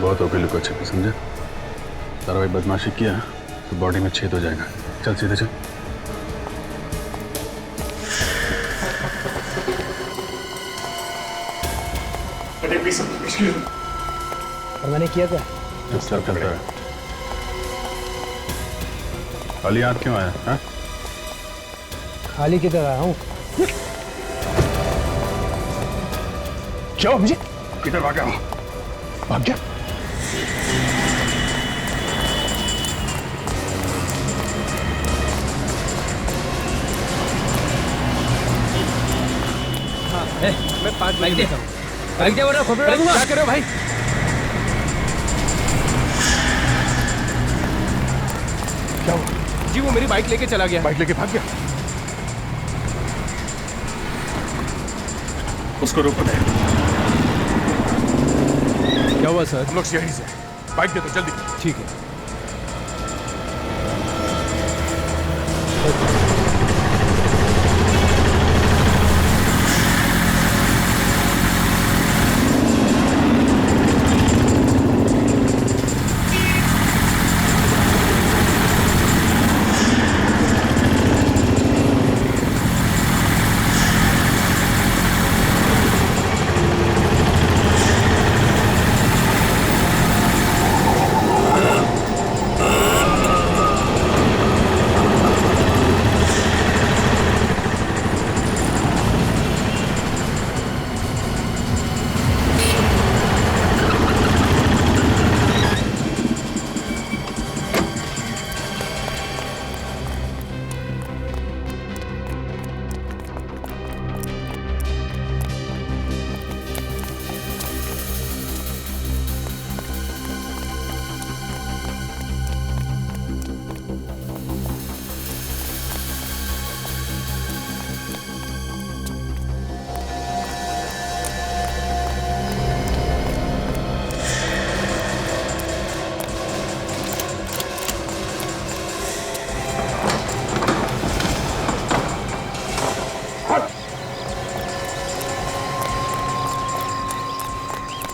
बहुत हो गई लुका छिपी, समझे? तारा भाई बदमाशी किया तो बॉडी में छेद हो जाएगा। चल सीधे चल। और मैंने किया क्या? चुपचाप चलता है। खाली हाथ क्यों आया? हाँ? खाली किधर आया हूँ? क्या हुआ मुझे? किधर भाग गया? भाग गया? मैं 5 बाइक देता हूँ। बाइक दे बोला, खोपड़ी उड़ा दूंगा। क्या कर रहे हो भाई? क्या हुआ? जी वो मेरी बाइक लेके चला गया। बाइक लेके भाग गया? उसको रोको दे। क्या हुआ सर? हम लोग यहीं से। बाइक दे दो जल्दी। ठीक है।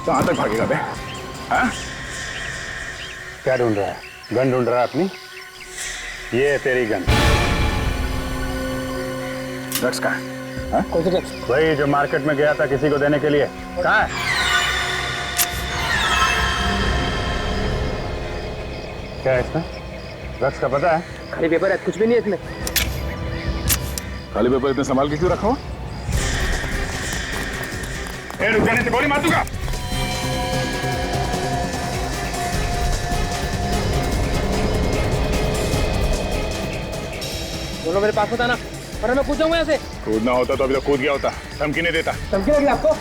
कहाँ तक भागेगा बे? हाँ? क्या ढूंढ रहा है? गन ढूंढ रहा है अपनी? ये है तेरी गन। ड्रग्स कहाँ है? हाँ? कौन सा ड्रग्स? वही जो मार्केट में गया था किसी को देने के लिए। कहाँ है? क्या है इसमें? ड्रग्स का पता है? खाली पेपर है, कुछ भी नहीं है इसमें। खाली पेपर इतने संभाल के क्यों रखा हो? रुक जाने से गोली मार दूंगा। दोनों मेरे पास होता ना, वरना मैं कूद जाऊंगा यहाँ से। कूदना होता तो अभी तो कूद गया होता। धमकी नहीं देता। धमकी लगी आपको?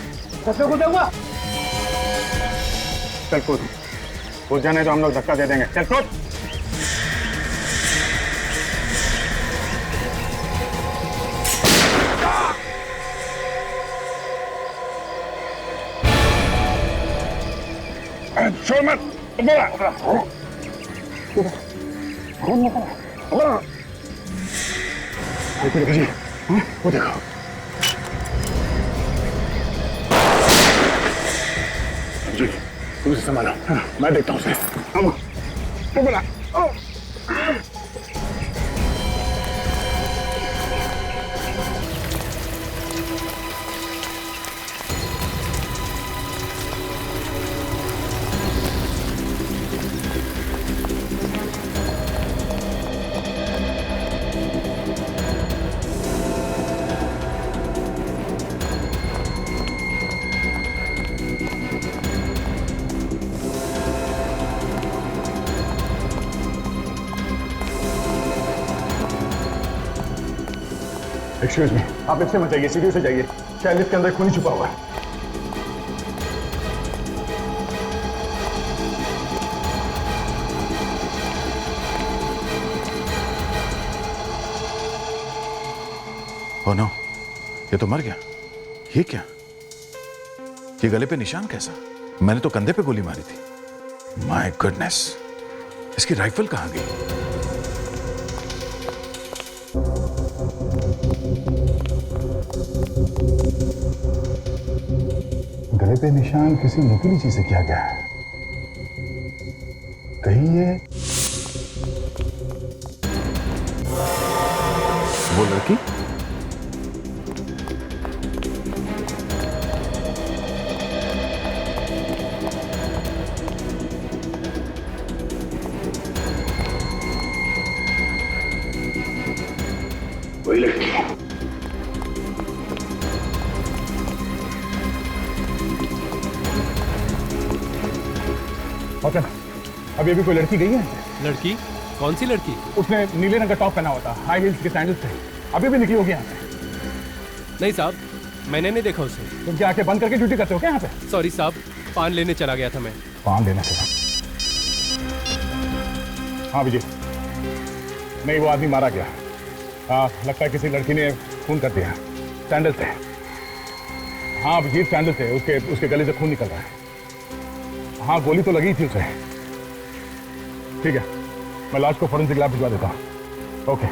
सच में कूद जाऊंगा? चल कूद। कूद जाने तो हम लोग धक्का दे देंगे। चल कूद। छोड़ मत। देखो जी, वो देखो। जी, तुम इसे संभालो। मैं देखता हूँ उसे। वो बोला। एक्सक्यूज मी, आप लिफ्ट से मत जाइए, सीढ़ियों से जाइए। शायद लिफ्ट के अंदर खून छुपा हुआ है। ओह नो, ये तो मर गया। ये क्या? ये गले पे निशान कैसा? मैंने तो कंधे पे गोली मारी थी। माय गुडनेस, इसकी राइफल कहाँ गई? गले पे निशान किसी नुकीली चीज से किया गया है। नहीं है। वो लड़की? वही लड़की है। और अभी अभी कोई लड़की गई है? लड़की? कौन सी लड़की? उसने नीले रंग का टॉप पहना हुआ था, हाई हील्स के सैंडल्स थे। अभी भी निकली होगी यहाँ से। नहीं साहब, मैंने नहीं देखा उसे। तुम क्या आंखें बंद करके ड्यूटी करते हो क्या यहाँ पे? सॉरी साहब, पान लेने चला गया था मैं। पान लेना चला? हाँ विजय, नहीं वो आदमी मारा गया। हाँ लगता है किसी लड़की ने खून कर दिया। सैंडल थे। हाँ अभिजीत सैंडल थे, उसके गले से खून निकल रहा है। हाँ गोली तो लगी थी उसे। ठीक है, मैं लाश को फोरेंसिक लैब भिजवा देता हूँ। ओके।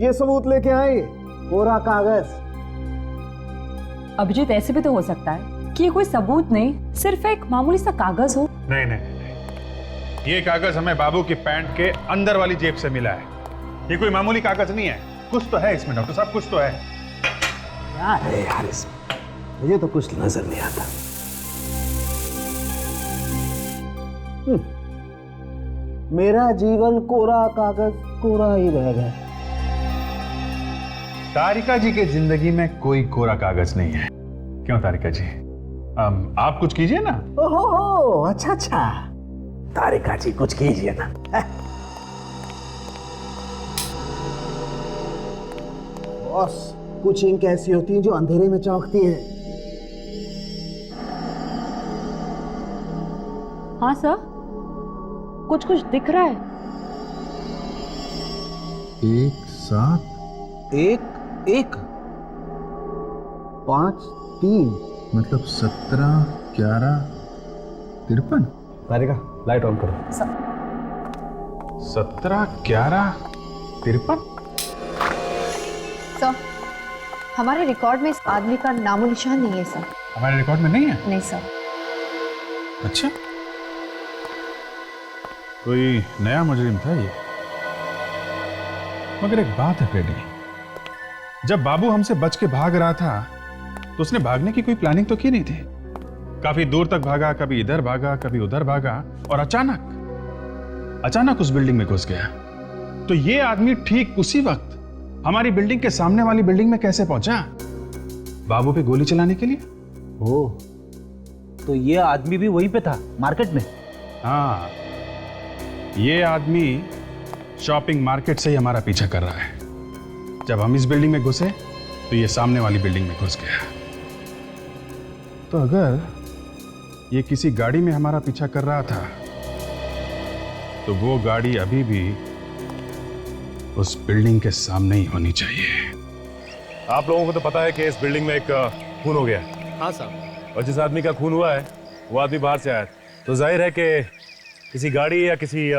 ये सबूत लेके आए, कोरा कागज। अभिजीत ऐसे भी तो हो सकता है कि ये कोई सबूत नहीं, सिर्फ एक मामूली सा कागज हो। नहीं नहीं नहीं, ये कागज हमें बाबू की पैंट के अंदर वाली जेब से मिला है। ये कोई मामूली कागज नहीं है। कुछ तो है इसमें डॉक्टर साहब, कुछ तो है। क्या है यार इसमें? मुझे तो कुछ नजर नहीं आता। मेरा जीवन कोरा कागज कोरा ही रह गया। तारिका जी की जिंदगी में कोई कोरा कागज नहीं है। क्यों तारिका जी, आप कुछ कीजिए ना। ओहो, अच्छा अच्छा, तारिका जी कुछ कीजिए ना। बॉस, कुछ इंक ऐसी होती हैं जो अंधेरे में चमकती हैं। हाँ सर, कुछ कुछ दिख रहा है। 1 7 1 1 5 3 मतलब 17 11 53। तारिका लाइट ऑन करो। 17 11 53। सर, हमारे रिकॉर्ड में इस आदमी का नामो निशान नहीं है सर। हमारे रिकॉर्ड में नहीं है? नहीं सर। अच्छा, कोई नया मुजरिम था ये। मगर एक बात है फ्रेडी, जब बाबू हमसे बच के भाग रहा था तो उसने भागने की कोई प्लानिंग तो की नहीं थी। काफी दूर तक भागा, कभी इधर भागा, कभी उधर भागा, और अचानक उस बिल्डिंग में घुस गया। तो ये आदमी ठीक उसी वक्त हमारी बिल्डिंग के सामने वाली बिल्डिंग में कैसे पहुंचा? बाबू पे गोली चलाने के लिए। ओ, तो ये आदमी भी वहीं पे था, मार्केट में? हाँ, ये आदमी शॉपिंग मार्केट से ही हमारा पीछा कर रहा है। जब हम इस बिल्डिंग में घुसे तो ये सामने वाली बिल्डिंग में घुस गया। तो अगर ये किसी गाड़ी में हमारा पीछा कर रहा था तो वो गाड़ी अभी भी उस बिल्डिंग के सामने ही होनी चाहिए। आप लोगों को तो पता है कि इस बिल्डिंग में एक खून हो गया है। हाँ साहब। और जिस आदमी का खून हुआ है वो आदमी बाहर से आया है। तो जाहिर है कि किसी गाड़ी या किसी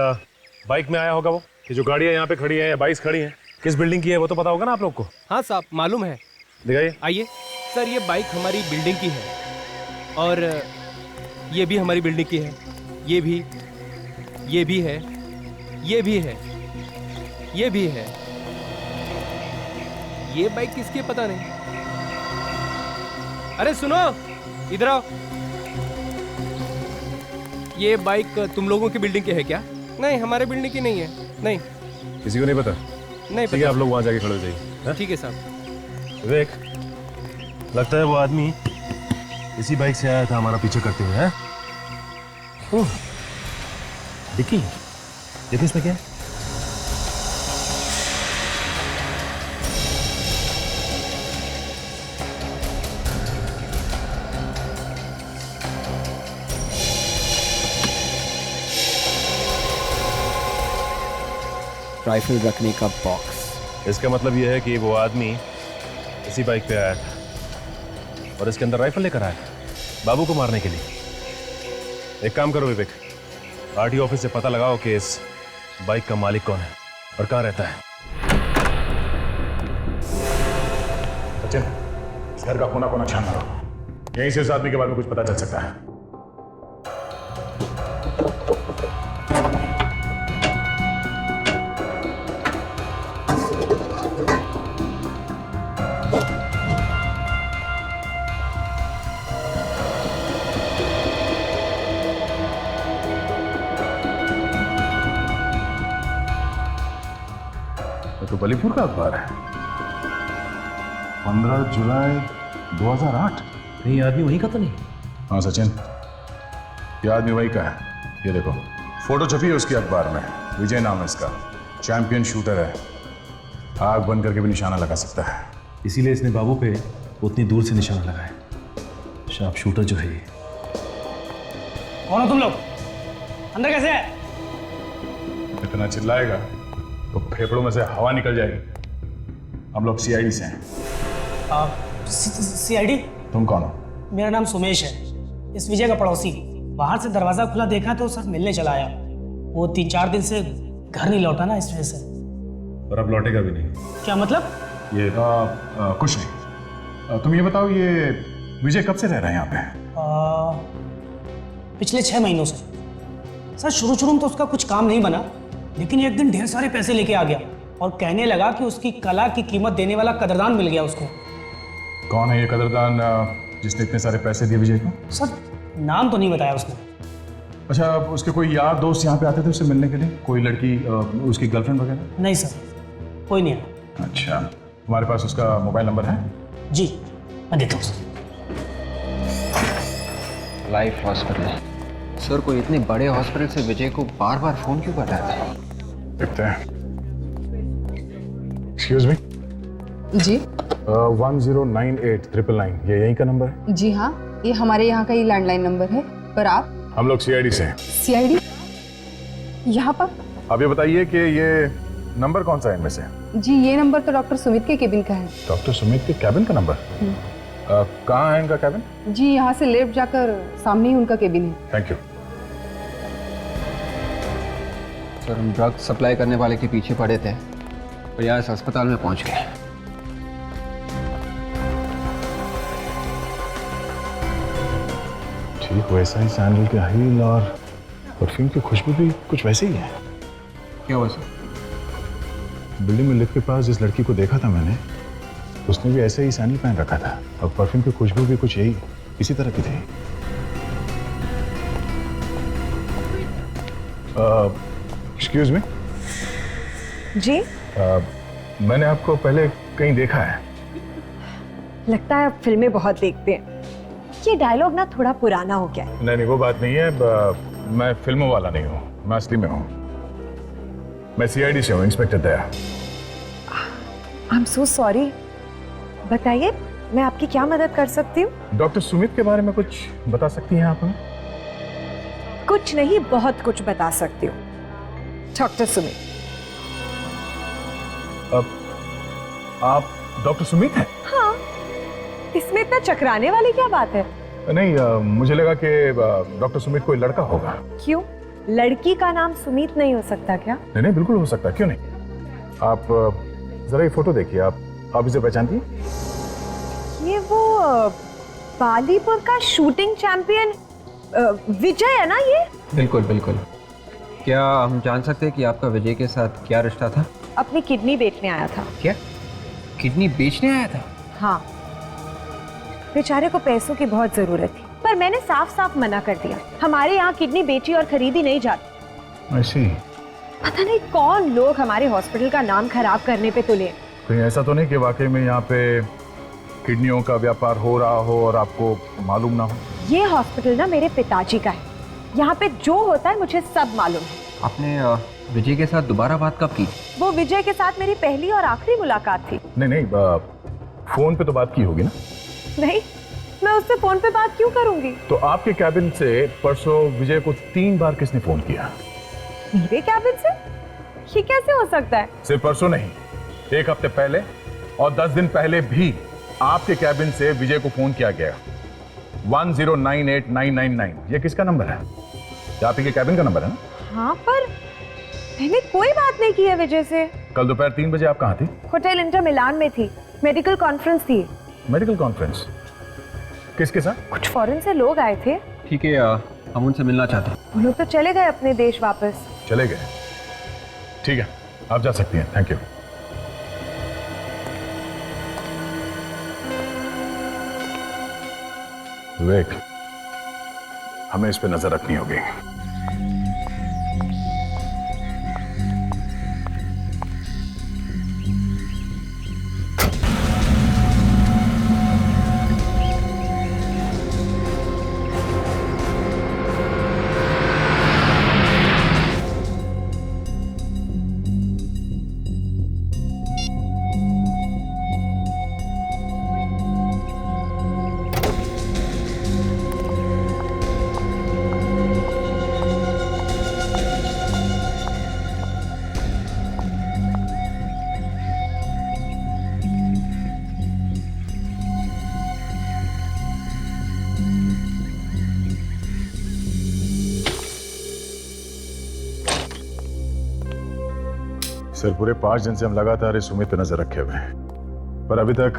बाइक में आया होगा वो। कि जो गाड़ियाँ यहाँ पे खड़ी हैं या बाइक्स खड़ी हैं किस बिल्डिंग की है वो तो पता होगा ना आप लोग को। हाँ साहब, मालूम है। दिखाइए। आइए सर, ये बाइक हमारी बिल्डिंग की है और ये भी हमारी बिल्डिंग की है। ये भी है, ये भी है, ये भी है। ये बाइक किसकी है पता नहीं। अरे सुनो, इधर आओ। ये बाइक तुम लोगों की बिल्डिंग की है क्या? नहीं, हमारे बिल्डिंग की नहीं है। नहीं, किसी को नहीं पता? नहीं ठीक है, पता। आप लोग वहाँ जाके खड़े हो जाइए। ठीक है साहब। विवेक, लगता है वो आदमी इसी बाइक से आया था हमारा पीछा करते हुए। है ओह, डिक्की देखो इसमें क्या है। राइफल रखने का बॉक्स। इसका मतलब यह है कि वो आदमी इसी बाइक पे आया था और इसके अंदर राइफल लेकर आया बाबू को मारने के लिए। एक काम करो विवेक, आरटीओ ऑफिस से पता लगाओ कि इस बाइक का मालिक कौन है और कहाँ रहता है? सचिन, इस घर का कोना कोना छान मारो। यहीं से उस आदमी के बारे में कुछ पता चल सकता है। तो बलीपुर का अखबार है, 15 जुलाई 2008। नहीं, आदमी वहीं का तो नहीं? हाँ सचिन, ये आदमी वही का है। ये देखो, फोटो छपी है उसकी अखबार में। विजय नाम है इसका, चैंपियन शूटर है, आग बंद करके भी निशाना लगा सकता है। इसीलिए इसने बाबू पे उतनी दूर से निशाना लगाया। शार्प शूटर जो है ये। कौन हो तुम लोग? अंदर कैसे है? इतना चिल्लाएगा तो फेफड़ों में से हवा निकल जाएगी। हम लोग सीआईडी से हैं। सीआईडी? तुम कौन हो? मेरा नाम सुमेश है, इस विजय का पड़ोसी। बाहर से दरवाजा खुला देखा तो सर मिलने चला आया। वो 3-4 दिन से घर नहीं लौटा ना, इस वजह से। और अब लौटेगा भी नहीं। क्या मतलब? ये कुछ नहीं। तुम ये बताओ, ये विजय कब से रह रहा है यहाँ पे? पिछले 6 महीनों से। सर शुरू में तो उसका कुछ काम नहीं बना, लेकिन एक दिन ढेर सारे पैसे लेके आ गया और कहने लगा कि उसकी कला की कीमत देने वाला कदरदान मिल गया उसको। कौन है ये कदरदान जिसने इतने सारे पैसे दिए विजय को? सर नाम तो नहीं बताया उसने। अच्छा, उसके कोई यार दोस्त यहाँ पे आते थे उससे मिलने के लिए? कोई लड़की, उसकी गर्लफ्रेंड वगैरह? नहीं सर, कोई नहीं आया। अच्छा, तुम्हारे पास उसका मोबाइल नंबर है? जी, मैं देता हूँ सर। Life hospital. सर, कोई इतने बड़े हॉस्पिटल से विजय को बार बार फोन क्यों कर रहा था? देखते हैं। Excuse me. जी 1098-999, ये यहीं का नंबर है? जी हाँ, ये हमारे यहाँ का ही लैंडलाइन नंबर है। पर आप? हम लोग सीआईडी से हैं। सीआईडी? यहाँ पर? अब ये बताइए कि ये नंबर कौन सा है इनमें से? जी ये नंबर तो डॉक्टर सुमित के केबिन का है। डॉक्टर सुमित के कैबिन का नंबर? कहाँ है इनका कैबिन? जी यहाँ से लेफ्ट जाकर सामने ही उनका केबिन है। Thank you. सर, हम ड्रग सप्लाई करने वाले के पीछे पड़े थे और यहाँ इस अस्पताल में पहुँच गए। ठीक वैसा ही सैंडल के हील और परफ्यूम की खुशबू भी कुछ वैसे ही है। क्या हुआ सर? बिल्डिंग में लिफ्ट के पास जिस लड़की को देखा था मैंने, उसने भी ऐसे ही सैंडल पहन रखा था और परफ्यूम की खुशबू भी कुछ यही इसी तरह की थी। Excuse me. जी? मैंने आपको पहले कहीं देखा है। लगता है आप फिल्में बहुत देखते हैं। ये डायलॉग ना थोड़ा पुराना हो गया है। नहीं, वो बात नहीं है। मैं फिल्मों वाला नहीं हूँ, मैं असली में हूँ। मैं सीआईडी से हूँ, inspector Daya. I am so sorry. बताइए, मैं आपकी क्या मदद कर सकती हूँ? डॉक्टर सुमित के बारे में कुछ बता सकती हैं आप हमें? कुछ नहीं, बहुत कुछ बता सकती हूँ। डॉक्टर सुमित। आप डॉक्टर सुमित हैं? हाँ, इसमें इतना चकराने वाली क्या बात है? नहीं, मुझे लगा कि डॉक्टर सुमित कोई लड़का होगा। क्यों? लड़की का नाम सुमित नहीं हो सकता क्या? नहीं, बिल्कुल हो सकता, क्यों नहीं। आप जरा ये फोटो देखिए। आप इसे पहचानती हैं? ये वो बालीपुर का शूटिंग चैंपियन विजय है ना ये? बिल्कुल बिल्कुल। क्या हम जान सकते हैं कि आपका विजय के साथ क्या रिश्ता था? अपनी किडनी बेचने आया था। क्या? किडनी बेचने आया था? हाँ, बेचारे को पैसों की बहुत जरूरत थी, पर मैंने साफ साफ मना कर दिया। हमारे यहाँ किडनी बेची और खरीदी नहीं जाती। ऐसी? पता नहीं कौन लोग हमारे हॉस्पिटल का नाम खराब करने पे तुले। कहीं ऐसा तो नहीं कि वाकई में यहाँ पे किडनियों का व्यापार हो रहा हो और आपको मालूम ना हो? ये हॉस्पिटल ना मेरे पिताजी का है। यहाँ पे जो होता है मुझे सब मालूम है। आपने विजय के साथ दोबारा बात कब की? वो विजय के साथ मेरी पहली और आखिरी मुलाकात थी। नहीं, फोन पे तो बात की होगी ना? नहीं, मैं उससे फोन पे बात क्यों करूंगी? तो आपके कैबिन से परसों विजय को 3 बार किसने फोन किया? मेरे कैबिन से? ये कैसे हो सकता है? सिर्फ परसों नहीं, 1 हफ्ते पहले और 10 दिन पहले भी आपके कैबिन से विजय को फोन किया गया। 1098-999, ये किसका नंबर है? ये आप ही के कैबिन का नंबर है ना? हाँ, पर मैंने कोई बात नहीं की है विजय से। कल दोपहर 3 बजे आप कहाँ थी? होटल इंटर मिलान में थी, मेडिकल कॉन्फ्रेंस थी। Medical conference? किसके साथ? कुछ फॉरेन से लोग आए थे। ठीक है, हम उनसे मिलना चाहते हैं। वो लोग तो चले गए अपने देश वापस। चले गए? ठीक है, आप जा सकती हैं। Thank you. विवेक, हमें इस पे नजर रखनी होगी। सर, पूरे 5 दिन से हम लगातार इस सुमित पे नजर रखे हुए हैं, पर अभी तक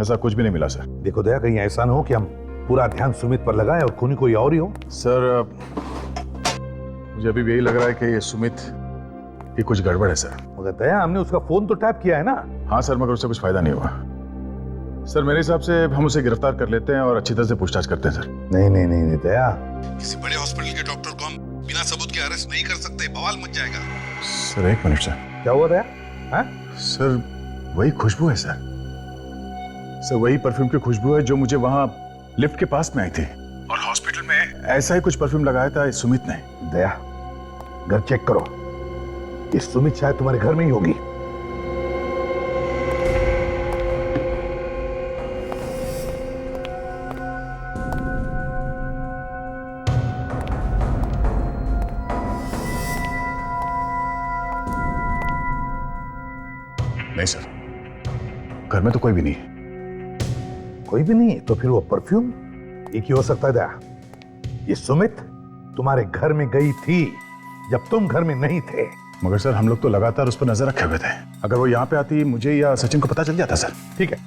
ऐसा कुछ भी नहीं मिला सर। देखो दया, कहीं ऐसा ना हो कि हम पूरा ध्यान सुमित पर लगाएं और खूनी कोई और ही हो। सर, मुझे अभी भी यही लग रहा है कि ये सुमित की कुछ गड़बड़ है सर। मगर दया, हमने उसका फोन तो टैप किया है ना। हाँ सर, मगर उससे कुछ फायदा नहीं हुआ। सर, मेरे हिसाब से हम उसे गिरफ्तार कर लेते हैं और अच्छी तरह से पूछताछ करते हैं सर। नहीं नहीं नहीं, नहीं दया, किसी बड़े हॉस्पिटल के डॉक्टर को हम बिना सबूत के अरेस्ट नहीं कर सकते, बवाल मच जाएगा। सर, एक मिनट सर। क्या हुआ दया? हाँ? सर, वही खुशबू है सर। सर, वही परफ्यूम की खुशबू है जो मुझे वहां लिफ्ट के पास में आई थी, और हॉस्पिटल में ऐसा ही कुछ परफ्यूम लगाया था इस सुमित ने। दया, घर चेक करो, ये सुमित शायद तुम्हारे घर में ही होगी। नहीं सर, घर में तो कोई भी नहीं है। कोई भी नहीं? तो फिर वो परफ्यूम एक ही हो सकता है दया। ये सुमित तुम्हारे घर में गई थी जब तुम घर में नहीं थे। मगर सर, हम लोग तो लगातार उस पर नजर रखे हुए थे। अगर वो यहाँ पे आती, मुझे या सचिन को पता चल जाता सर। ठीक है,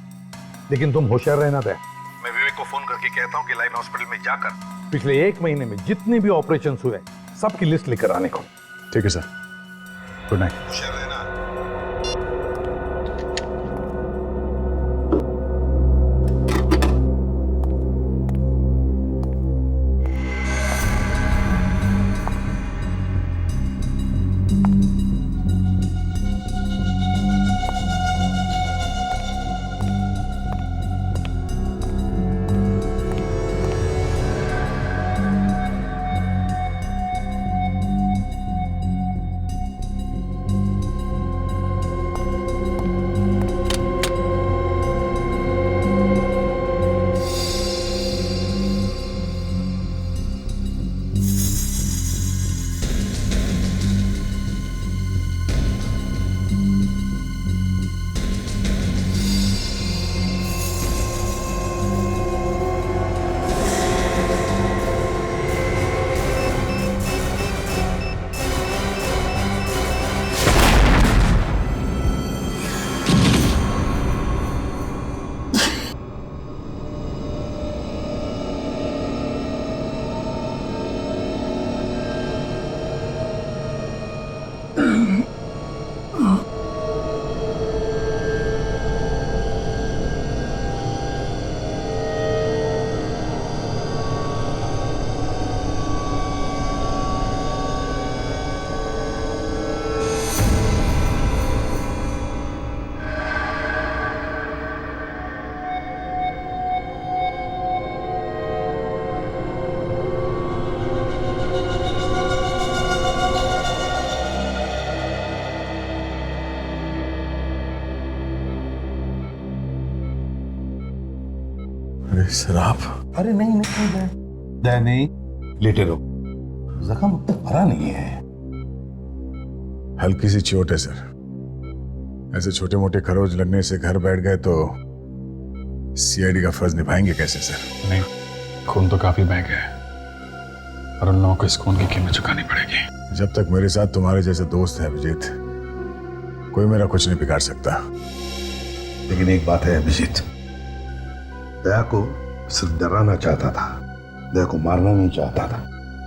लेकिन तुम होशियार रहना दया। मैं विवेक को फोन करके कहता हूँ कि लाइन हॉस्पिटल में जाकर पिछले 1 महीने में जितने भी ऑपरेशन हुए सबकी लिस्ट लेकर आने को। ठीक है सर, गुड नाइट। होशियार रहना। अरे सर, आप? अरे नहीं नहीं दया, दया नहीं, लेटे रहो, जख्म अब तक भरा नहीं है। हल्की सी चोट है सर। ऐसे छोटे मोटे खरोच लगने से घर बैठ गए तो सीआईडी का फर्ज निभाएंगे कैसे सर? नहीं, खून तो काफी बह गया है। और उन लोगों को इस खून की कीमत चुकानी पड़ेगी। जब तक मेरे साथ तुम्हारे जैसे दोस्त हैं अभिजीत, कोई मेरा कुछ नहीं बिगाड़ सकता। लेकिन एक बात है अभिजीत, दया को सिर्फ डराना चाहता था, दया को मारना नहीं चाहता था,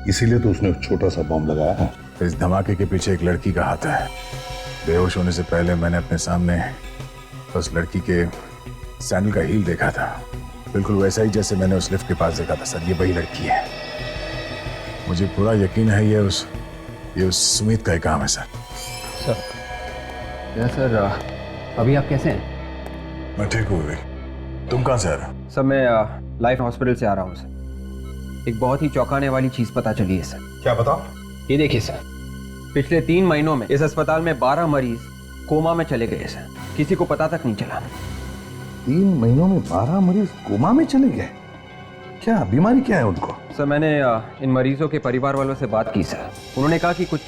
इसीलिए तो उसने एक छोटा सा बॉम्ब लगाया है। इस धमाके के पीछे एक लड़की का हाथ है। बेहोश होने से पहले मैंने अपने सामने उस लड़की के सैंडल का हील देखा था, बिल्कुल वैसा ही जैसे मैंने उस लिफ्ट के पास देखा था। सर, ये वही लड़की है। मुझे पूरा यकीन है ये उस सुमित का ही काम है सर। सर अभी आप कैसे हैं? मैं ठीक हूँ विवेक। तुम कहाँ से आ रहे हो? सर मैं लाइफ हॉस्पिटल से आ रहा हूँ सर। एक बहुत ही चौंकाने वाली चीज पता चली है सर। क्या बताओ? ये देखिए सर, पिछले 3 महीनों में इस अस्पताल में 12 मरीज कोमा में चले गए सर। किसी को पता तक नहीं चला। 3 महीनों में 12 मरीज कोमा में चले गए? क्या बीमारी क्या है उनको? सर मैंने इन मरीजों के परिवार वालों से बात की सर। उन्होंने कहा कि कुछ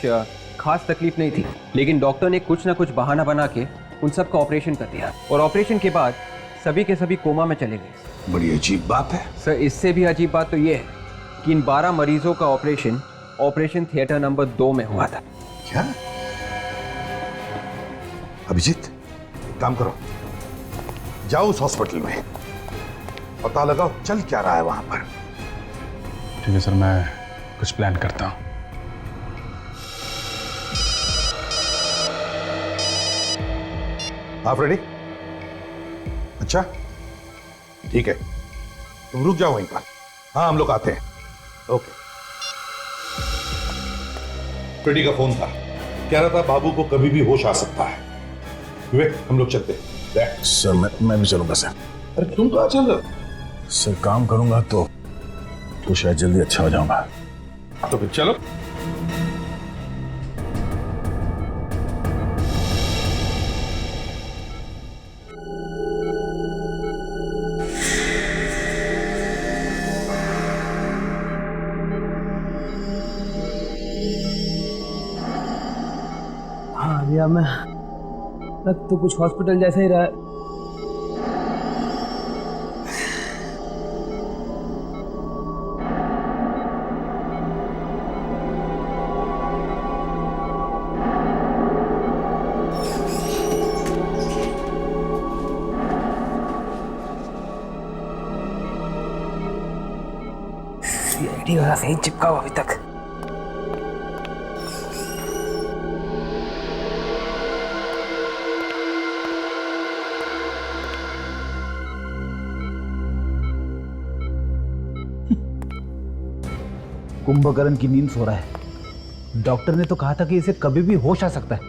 खास तकलीफ नहीं थी, लेकिन डॉक्टर ने कुछ ना कुछ बहाना बना के उन सबका ऑपरेशन कर दिया और ऑपरेशन के बाद सभी के सभी कोमा में चले गए। बड़ी अजीब बात है सर। इससे भी अजीब बात तो ये है कि इन 12 मरीजों का ऑपरेशन थिएटर नंबर 2 में हुआ था। क्या? अभिजीत, काम करो, जाओ उस हॉस्पिटल में, पता लगाओ चल क्या रहा है वहां पर। ठीक है सर, मैं कुछ प्लान करता हूँ। आप रेडी? अच्छा ठीक है, तुम रुक जाओ वहीं पर। हाँ, हम लोग आते हैं। ओके। फ्रेडी का फोन था, कह रहा था बाबू को कभी भी होश आ सकता है। विवेक, हम लोग चलते हैं। सर मैं भी चलूंगा सर। अरे तुम कहाँ चल रहे हो? सर काम करूंगा तो शायद जल्दी अच्छा हो जाऊंगा। तो फिर चलो। हाँ भैया, मैं लग तो कुछ हॉस्पिटल जैसा ही रहा है। सीआईडी वाला सही चिपका हुआ अभी तक। कुंभकर्ण की नींद सो रहा है। डॉक्टर ने तो कहा था कि इसे कभी भी होश आ सकता है।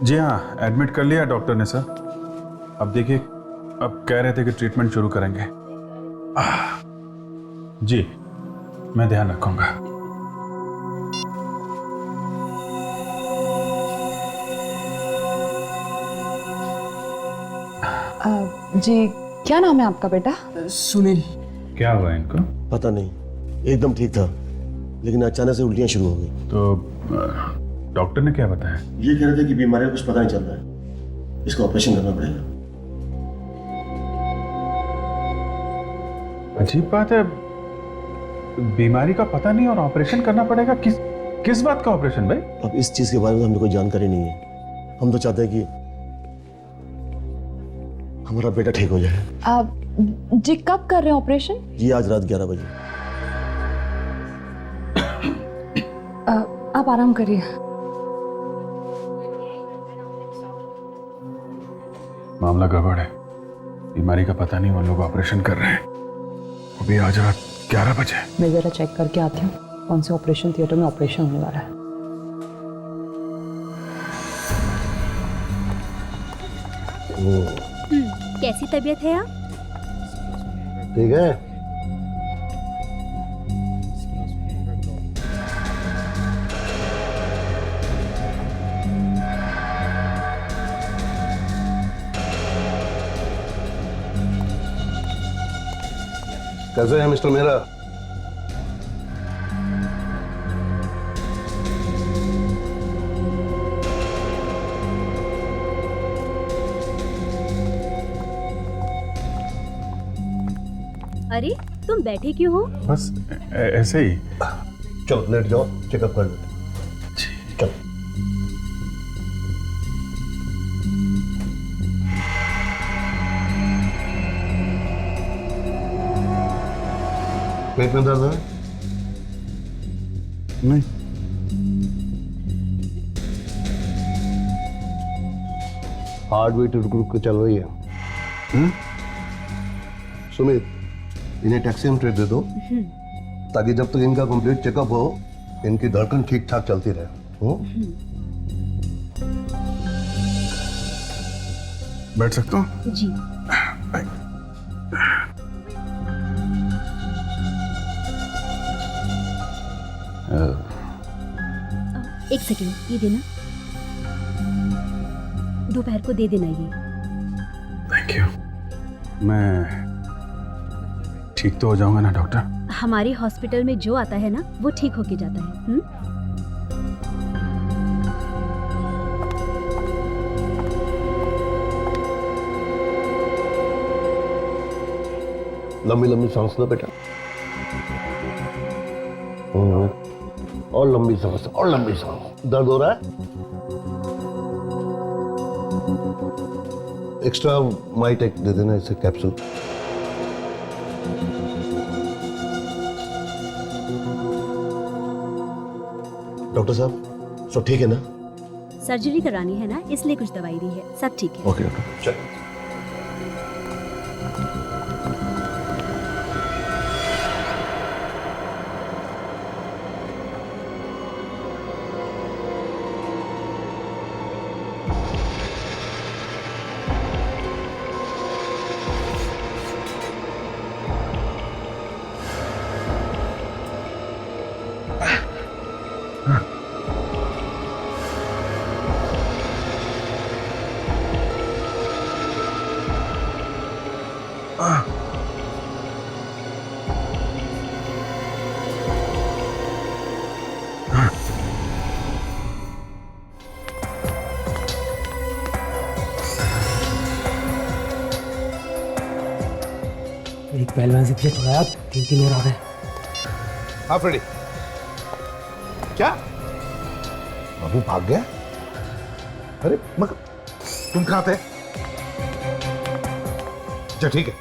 जी हाँ, एडमिट कर लिया डॉक्टर ने सर। अब देखिए, अब कह रहे थे कि ट्रीटमेंट शुरू करेंगे। जी, मैं ध्यान रखूंगा। जी, क्या नाम है आपका बेटा? सुनील। क्या हुआ इनको? पता नहीं, एकदम ठीक था लेकिन अचानक से उल्टियां शुरू हो गई। तो डॉक्टर ने क्या बताया? ये कह रहे थे कि बीमारी का कुछ पता नहीं चल रहा है, इसको ऑपरेशन करना पड़ेगा। अजीब बात है, बीमारी का पता नहीं और ऑपरेशन करना पड़ेगा। किस बात का ऑपरेशन भाई? अब इस चीज के बारे में हमें कोई जानकारी नहीं है। हम तो चाहते हैं कि हमारा बेटा ठीक हो जाए। जी, कब कर रहे हैं ऑपरेशन? जी आज रात 11 बजे। आप आराम करिए। मामला गड़बड़ है, बीमारी का पता नहीं, वो लोग ऑपरेशन कर रहे हैं। अभी आज रात 11 बजे। मैं जरा चेक करके आती हूँ कौन से ऑपरेशन थिएटर में ऑपरेशन होने वाला है। कैसी तबीयत है आप? ठीक है। कैसे हैं मिस्टर मेहरा? अरे तुम बैठे क्यों हो? बस ऐसे ही। चलो लेट जाओ, चेकअप कर लेते। चलो। पेट में दर्द है? नहीं। हार्ट बीट रुक रुक के चल रही है। सुमित, इन्हें टैक्सी में ट्रेड दे दो ताकि जब तक इनका कंप्लीट चेकअप हो इनकी धड़कन ठीक ठाक चलती रहे। बैठ सकता हूँ? जी। एक सेकेंड, ये देना, दोपहर को दे देना ये। Thank you. मैं ठीक तो हो जाऊंगा ना डॉक्टर? हमारे हॉस्पिटल में जो आता है ना वो ठीक होके जाता है। लंबी लंबी सांस लो बेटा। और लंबी सांस, और लंबी सांस। दर्द हो रहा है? एक्स्ट्रा माइटेक दे देना इसे, कैप्सूल। डॉक्टर साहब सब ठीक है ना? सर्जरी करानी है ना, इसलिए कुछ दवाई दी है, सब ठीक है। ओके डॉक्टर, चलिए। एक पहलवान से पीछे छुड़ाया, 3 और आ गए। हाँ फ्रेडी, क्या बाबू भाग गया? अरे मगर तुम कहाँ थे? अच्छा ठीक है,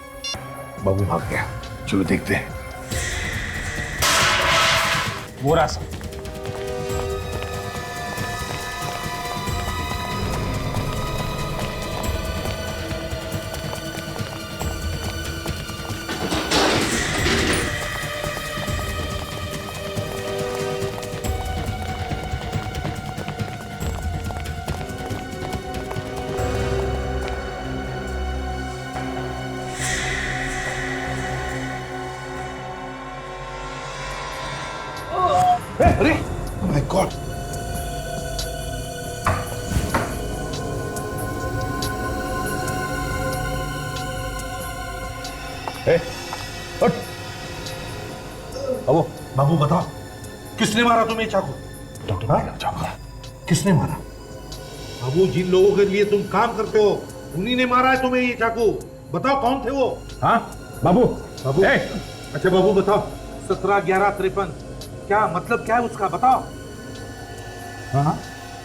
बाबू भाग गया, चलो देखते हैं। वो रास्ता। अरे माय गॉड, बाबू बाबू बताओ किसने मारा तुम्हें चाकू? डॉक्टर हाँ? किसने मारा? बाबू जिन लोगों के लिए तुम काम करते हो उन्हीं ने मारा है तुम्हें ये चाकू। बताओ कौन थे वो? हाँ बाबू, बाबू अच्छा बाबू बताओ, 17-11-53 क्या मतलब, क्या है उसका बताओ। हाँ हाँ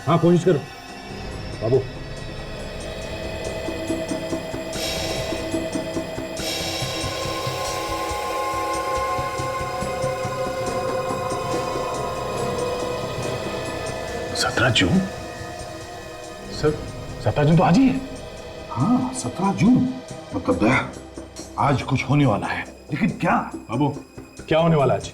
हाँ कोशिश करो बाबू। जून? सर 17 जून तो आज ही है। हाँ 17 जून, मतलब दया आज कुछ होने वाला है, लेकिन क्या? बाबू क्या होने वाला आज?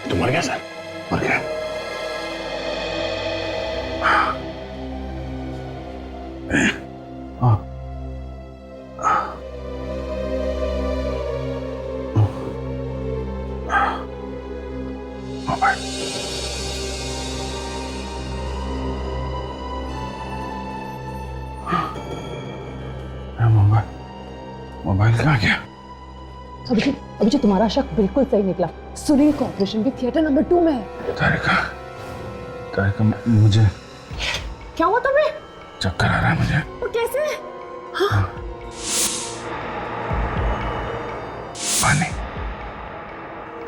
तो मर गया सर, मर गया। मोबाइल कहाँ गया? अभी जो तुम्हारा शक बिल्कुल सही निकला। सुनील का ऑपरेशन भी थिएटर नंबर 2 में है। तारिका, तारिका, मुझे क्या हुआ तुम्हें? चक्कर आ रहा है मुझे। और कैसे? हाँ। पानी,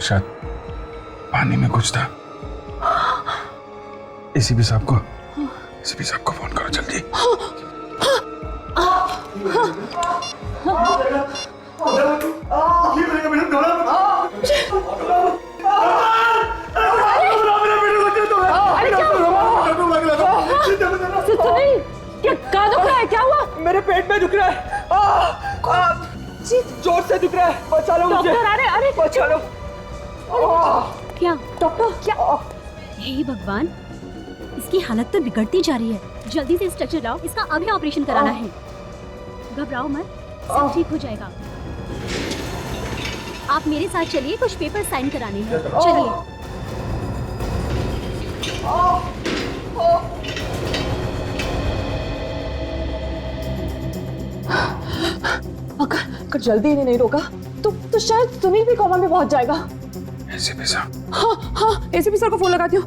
शायद पानी में कुछ था। एसीपी साहब को फोन करो जल्दी। क्या दुख रहा है? क्या हुआ? मेरे पेट में दुख रहा है। जोर से दुख रहा है। बचा लो मुझे। डॉक्टर आ रहे। अरे बचा लो। क्या डॉक्टर? क्या? हे भगवान, इसकी हालत तो बिगड़ती जा रही है। जल्दी से स्ट्रक्चर लाओ, इसका अभी ऑपरेशन कराना है। घबराओ मत, सब ठीक हो जाएगा। आप मेरे साथ चलिए, कुछ पेपर साइन कराने हैं। चलिए। अगर जल्दी इन्हें नहीं रोका तो शायद सुनील भी कोमा में पहुंच जाएगा। एसीपी साहब। हाँ, एसीपी सर को फोन लगाती हूँ।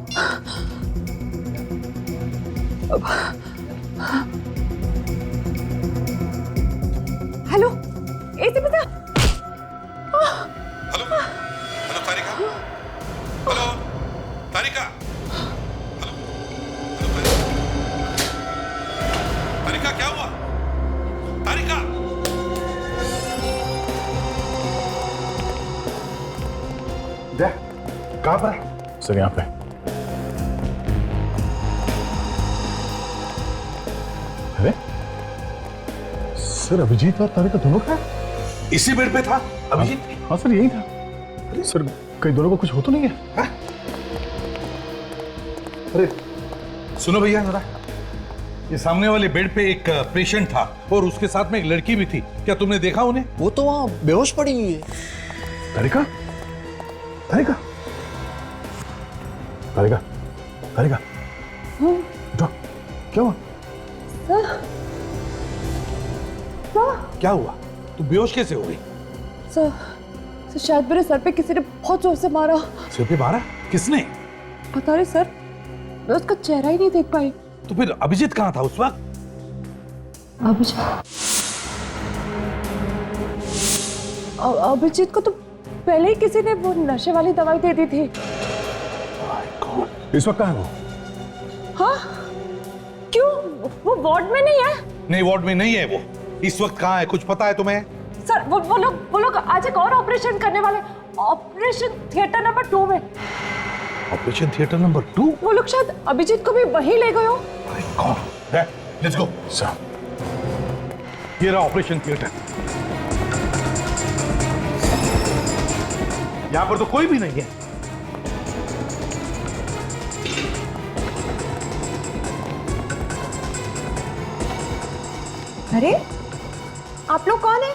हेलो एसीपी साहब। हेलो तारिका। हेलो तारिका। हेलो तारिका, क्या हुआ? तारिका, कहाँ पर है? सर यहाँ पे। अरे सर, अभिजीत और तारिका दोनों का इसी बेड पे था अभिजीत? हाँ सर, यही था। सर कहीं दोनों को कुछ हो तो नहीं है? अरे सुनो भैया जरा, ये सामने वाले बेड पे एक पेशेंट था और उसके साथ में एक लड़की भी थी। क्या तुमने देखा उन्हें? वो तो वहाँ बेहोश पड़ी हुई है। तारिका, तारिका, तारिका, तारिका, क्या हुआ? क्या हुआ? तू बेहोश कैसे हो गई? सर शायद मेरे सर पे किसी ने बहुत जोर से मारा। सिर पे मारा? किसने? पता नहीं सर, मैं उसका चेहरा ही नहीं देख पाई। तो फिर अभिजीत कहाँ था उस वक्त? अभिजीत को तो पहले ही किसी ने वो नशे वाली दवाई दे दी थी। इस वक्त कहाँ है वो? हाँ? क्यों? वो वार्ड में नहीं है? नहीं, वार्ड में नहीं है वो। इस वक्त कहाँ है, कुछ पता है तुम्हें? सर वो लोग आज एक और ऑपरेशन करने वाले, ऑपरेशन थिएटर नंबर 2 में। Operation theatre number 2? वो लोग शायद अभिजीत को भी वहीं ले गए हो। कौन? Let's go. सर, ये रहा ऑपरेशन थिएटर। यहां पर तो कोई भी नहीं है। अरे आप लोग कौन है?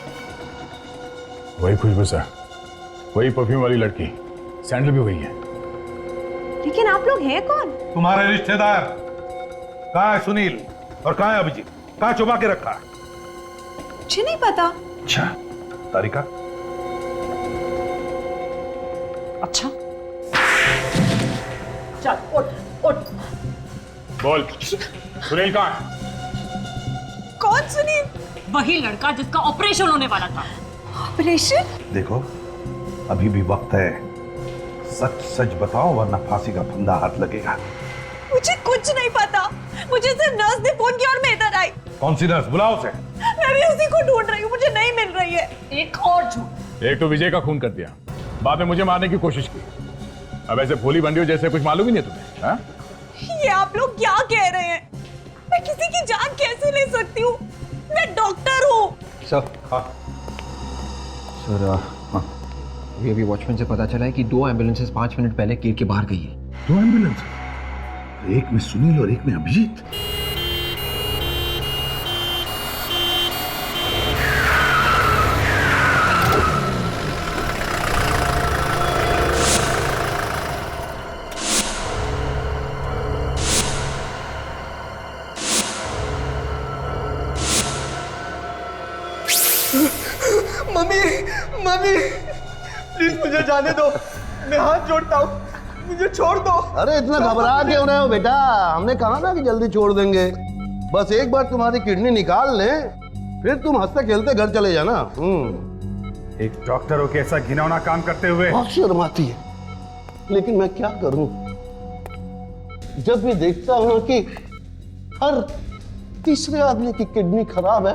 वही खुशबू सर, वही परफ्यूम वाली लड़की, सैंडल भी वही है। लेकिन आप लोग हैं कौन? तुम्हारे रिश्तेदार। कहाँ है सुनील और कहाँ है अभिजीत? कहाँ छुपा के रखा? मुझे नहीं पता। अच्छा, तारिका? अच्छा, चल उठ। बोल, सुनील कहाँ है? कौन सुनील? वही लड़का जिसका ऑपरेशन होने वाला था। ऑपरेशन? देखो, अभी भी वक्त है। सच सच बताओ वरना फांसी का फंदा हाथ लगेगा। मुझे कुछ नहीं पता। मुझे सिर्फ नर्स ने फोन किया और मैं इधर आई। कौन सी नर्स? बुलाओ उसे। मैं भी उसी को ढूंढ रही हूँ, मुझे नहीं मिल रही है। एक और झूठ। एक तो विजय का खून कर दिया, बाद में मुझे मारने की कोशिश की। अब ऐसे भोली बंडियों जैसे कुछ मालूम ही नहीं तुम्हें? हाँ? ये आप लोग क्या कह रहे हैं? मैं किसी की जान कैसे ले सकती हूँ? मैं डॉक्टर हूँ। सर, सर अभी वॉचमैन से पता चला है कि 2 एम्बुलेंसेस 5 मिनट पहले गेट के बाहर गई है। 2 एम्बुलेंस? एक में सुनील और एक में अभिजीत। मम्मी, मम्मी, प्लीज मुझे जाने दो। मैं हाथ जोड़ता हूँ, मुझे छोड़ दो। अरे इतना घबरा क्यों रहे हो बेटा? हमने कहा ना कि जल्दी छोड़ देंगे। बस एक बार तुम्हारी किडनी निकाल लें, फिर तुम हंसते खेलते घर चले जाना। एक डॉक्टर हो के ऐसा घिनौना काम करते हुए बहुत शर्म आती है, लेकिन मैं क्या करूं? जब भी देखता हूं कि हर तीसरे आदमी की किडनी खराब है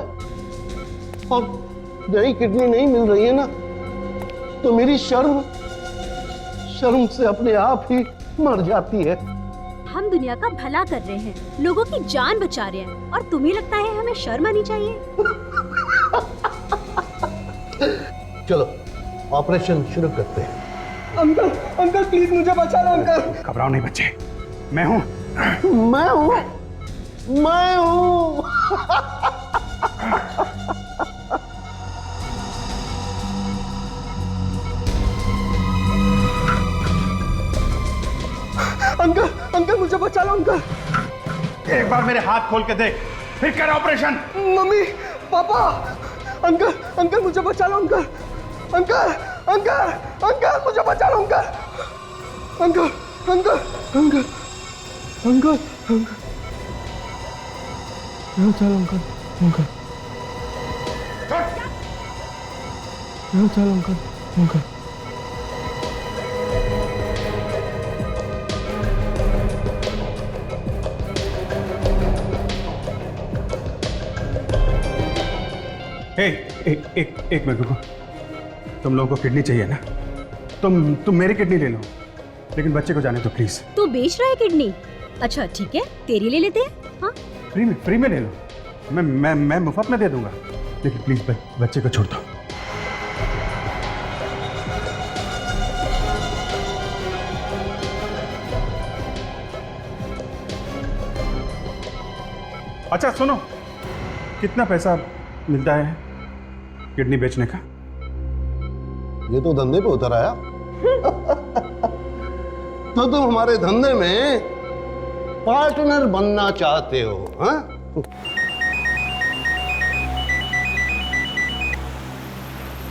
और नई किडनी नहीं मिल रही है ना, तो मेरी शर्म से अपने आप ही मर जाती है। हम दुनिया का भला कर रहे हैं, लोगों की जान बचा रहे हैं, और तुम्हें लगता है हमें शर्म आनी चाहिए? चलो ऑपरेशन शुरू करते हैं। अंकल अंकल प्लीज मुझे बचा लो अंकल। घबराओ नहीं बच्चे, मैं हूं। अंकल अंकल मुझे बचा लो अंकल। एक बार मेरे हाथ खोल के देख, फिर कर operation. Mummy papa uncle uncle मुझे बचा लो अंकल। अंकल अंकल अंकल मुझे बचा लो uncle. Uncle uncle uncle uncle uncle चलो अंकल अंकल चलो अंकल अंकल। एक मिनट रुको। तुम लोगों को किडनी चाहिए ना? तुम मेरी किडनी ले लो, लेकिन बच्चे को जाने दो प्लीज। तू बेच रहा है किडनी? अच्छा ठीक है, तेरी ले लेते हैं। हाँ फ्री में ले लो। मैं मुफ्त में दे दूंगा, लेकिन प्लीज बच्चे को छोड़ दो। अच्छा सुनो, कितना पैसा मिलता है किडनी बेचने का? ये तो धंधे पे उतर आया। तो तुम हमारे धंधे में पार्टनर बनना चाहते हो? हाँ?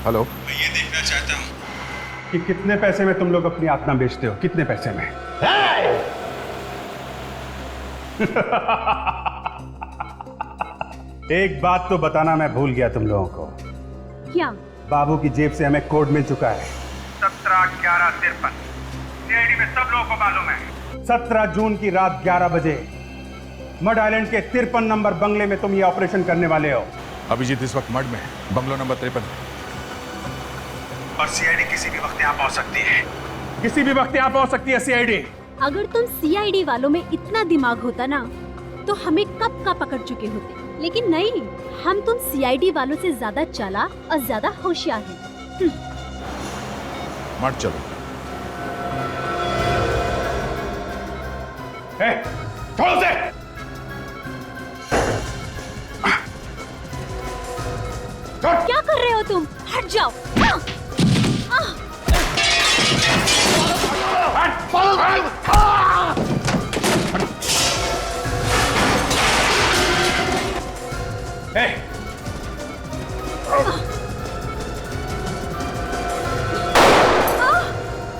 हेलो, मैं ये देखना चाहता हूं कि कितने पैसे में तुम लोग अपनी आत्मा बेचते हो। कितने पैसे में? एक बात तो बताना मैं भूल गया तुम लोगों को। क्या? बाबू की जेब से हमें कोड मिल चुका है 17/11/53। सीआईडी में सब लोगों को मालूम है 17 जून की रात 11 बजे मड आइलैंड के 53 नंबर बंगले में तुम ये ऑपरेशन करने वाले हो। अभिजीत इस वक्त मड में है, बंगलो नंबर 53। और सीआईडी किसी भी वक्त यहाँ पहुंच सकती है। किसी भी वक्त यहाँ पहुंच सकती है सीआईडी। अगर तुम सीआईडी वालों में इतना दिमाग होता ना, तो हमें कब का पकड़ चुके होते। लेकिन नहीं, हम तुम सीआईडी वालों से ज्यादा चालाक और ज्यादा होशियार हैं। मत चलो। छोड़ो से। क्या कर रहे हो तुम? हट जाओ।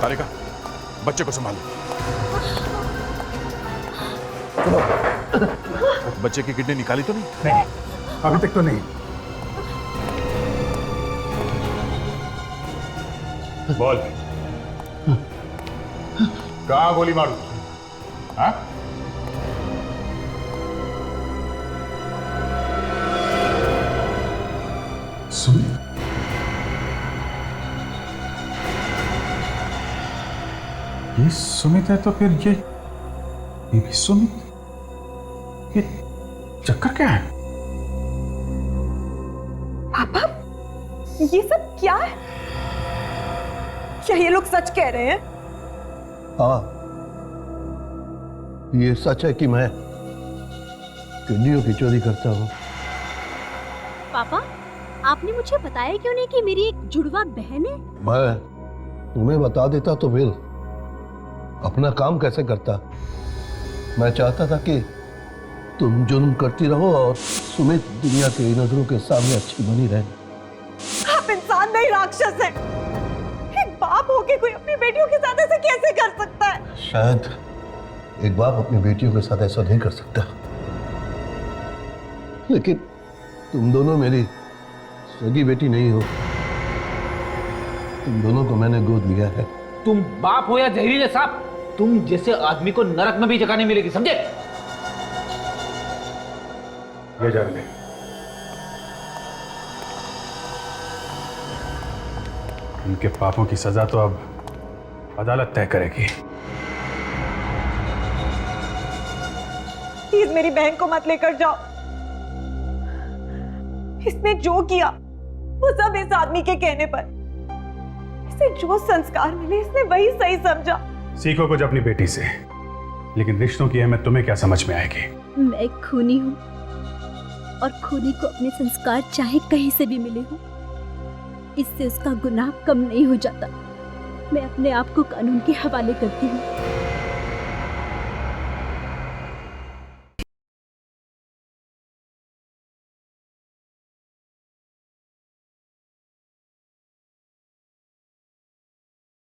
तारिका, बच्चे को संभालो। बच्चे की किडनी निकाली तो नहीं? नहीं, अभी तक तो नहीं। बोल, कहाँ गोली मारू? हाँ? सुमित, ये सुमित है तो फिर ये भी सुमित। ये चक्कर क्या है? पापा ये सब क्या है? क्या ये लोग सच कह रहे हैं? हाँ, ये सच है कि मैं किडनियों की चोरी करता हूँ। पापा, आपने मुझे बताया क्यों नहीं कि मेरी एक जुड़वा बहन है? मैं तुम्हें बता देता तो फिर अपना काम कैसे करता। मैं चाहता था कि तुम जुर्म करती रहो और सुमित दुनिया की नजरों के सामने अच्छी बनी रहे। आप इंसान नहीं राक्षस हैं। एक बाप होके कि कोई अपनी बेटियों के साथ ऐसे कैसे कर सकता है? शायद एक बाप अपनी बेटियों के साथ ऐसा नहीं कर सकता, लेकिन तुम दोनों मेरी सगी बेटी नहीं हो। तुम दोनों को मैंने गोद लिया है। तुम बाप हो या जहरीले सांप, तुम जैसे आदमी को नरक में भी जगह नहीं मिलेगी, समझे? ये जा रहे। उनके पापों की सजा तो अब अदालत तय करेगी। प्लीज मेरी बहन को मत लेकर जाओ। इसने जो किया वो सब इस आदमी के कहने पर। इसे जो संस्कार मिले इसने वही सही समझा। सीखो कुछ अपनी बेटी से, लेकिन रिश्तों की अहमियत तुम्हें क्या समझ में आएगी? मैं एक खूनी हूँ और खूनी को अपने संस्कार चाहे कहीं से भी मिले हो, इससे उसका गुनाह कम नहीं हो जाता। मैं अपने आप को कानून के हवाले करती हूँ।